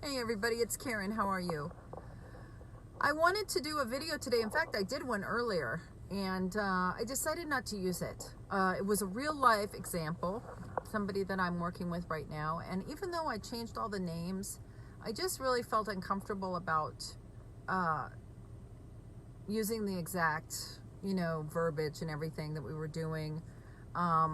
Hey everybody, it's Karen. How are you? I wanted to do a video today. In fact, I did one earlier, and I decided not to use it. It was a real life example, somebody that I'm working with right now, and even though I changed all the names, I just really felt uncomfortable about using the exact, verbiage and everything that we were doing. I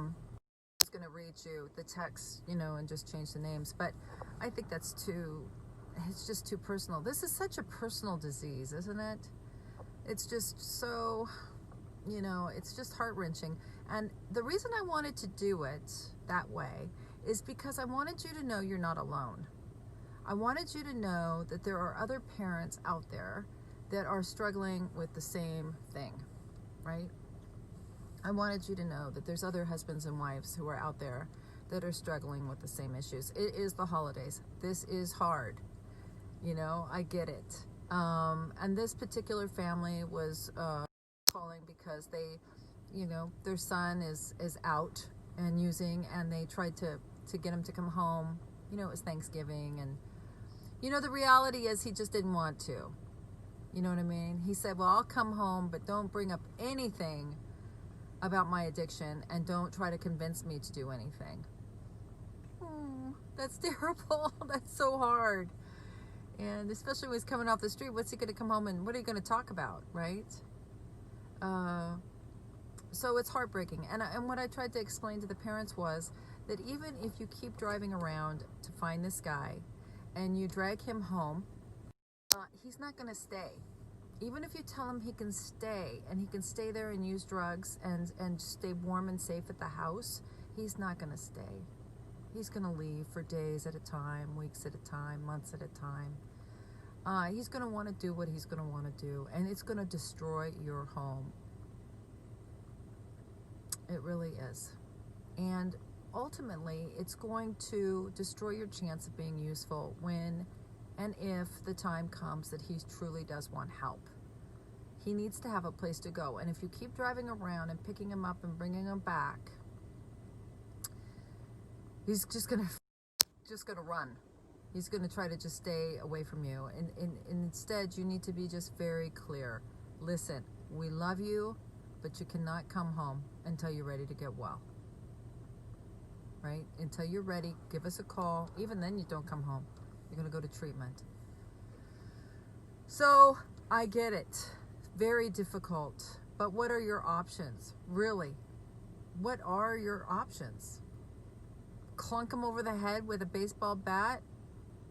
was going to read you the text, and just change the names, but I think it's just too personal. This is such a personal disease, isn't it? It's just so, it's just heart-wrenching. And the reason I wanted to do it that way is because I wanted you to know you're not alone. I wanted you to know that there are other parents out there that are struggling with the same thing, right? I wanted you to know that there's other husbands and wives who are out there that are struggling with the same issues. It is the holidays. This is hard. I get it. And this particular family was calling because they, their son is out and using, and they tried to get him to come home. It was Thanksgiving, and the reality is he just didn't want to. You know what I mean? He said, well, I'll come home, but don't bring up anything about my addiction, and don't try to convince me to do anything. That's terrible. That's so hard. And especially when he's coming off the street, what's he going to come home and what are you going to talk about, right? So it's heartbreaking. And what I tried to explain to the parents was that even if you keep driving around to find this guy and you drag him home, he's not going to stay. Even if you tell him he can stay, and he can stay there and use drugs and stay warm and safe at the house, he's not going to stay. He's going to leave for days at a time, weeks at a time, months at a time. He's going to want to do what he's going to want to do, and it's going to destroy your home. It really is. And ultimately, it's going to destroy your chance of being useful when and if the time comes that he truly does want help. He needs to have a place to go. And if you keep driving around and picking him up and bringing him back, he's just gonna run. He's gonna try to just stay away from you. And instead, you need to be just very clear. Listen, we love you, but you cannot come home until you're ready to get well. Right? Until you're ready, give us a call. Even then, you don't come home. You're gonna go to treatment. So I get it. Very difficult. But what are your options? Really? What are your options? Clunk him over the head with a baseball bat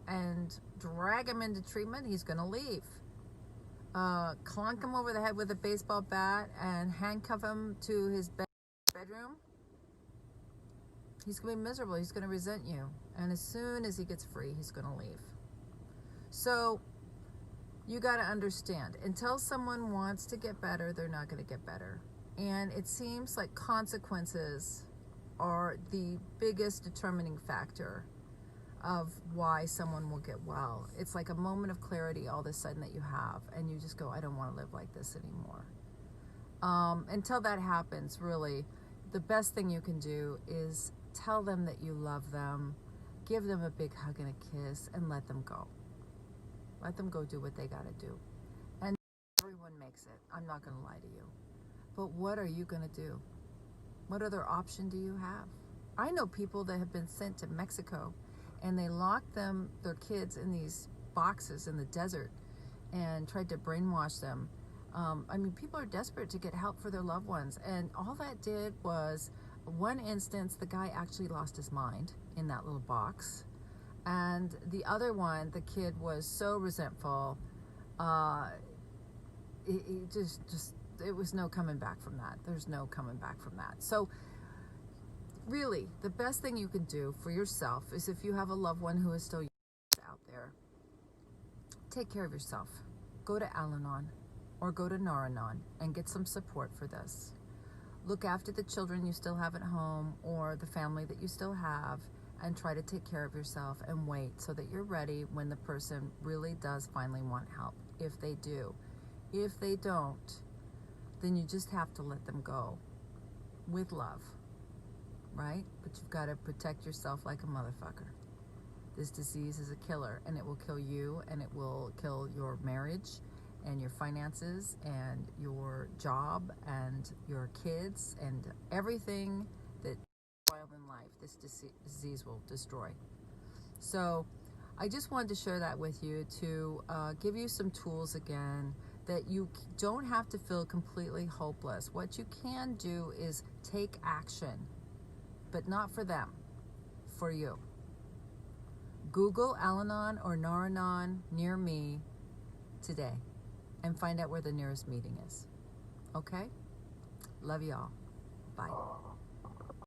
and drag him into treatment? He's going to leave. Clunk him over the head with a baseball bat and handcuff him to his bedroom? He's going to be miserable. He's going to resent you. And as soon as he gets free, he's going to leave. So you got to understand, until someone wants to get better, they're not going to get better. And it seems like consequences are the biggest determining factor of why someone will get well. It's like a moment of clarity all of a sudden that you have, and you just go, I don't want to live like this anymore. Until that happens, really, the best thing you can do is tell them that you love them, give them a big hug and a kiss, and let them go. Let them go do what they got to do. And everyone makes it. I'm not going to lie to you. But what are you going to do? What other option do you have? I know people that have been sent to Mexico, and they locked their kids in these boxes in the desert and tried to brainwash them. People are desperate to get help for their loved ones. And all that did was, one instance, the guy actually lost his mind in that little box. And the other one, the kid was so resentful. It was no coming back from that. There's no coming back from that. So really, the best thing you can do for yourself is, if you have a loved one who is still out there, take care of yourself. Go to Al-Anon or go to Nar-Anon and get some support for this. Look after the children you still have at home or the family that you still have, and try to take care of yourself and wait so that you're ready when the person really does finally want help, if they do. If they don't, then you just have to let them go with love, right? But you've got to protect yourself like a motherfucker. This disease is a killer, and it will kill you, and it will kill your marriage and your finances and your job and your kids and everything that in life this disease will destroy. So I just wanted to share that with you to give you some tools again, that you don't have to feel completely hopeless. What you can do is take action, but not for them, for you. Google Al-Anon or Nar-Anon near me today and find out where the nearest meeting is. Okay? Love y'all. Bye.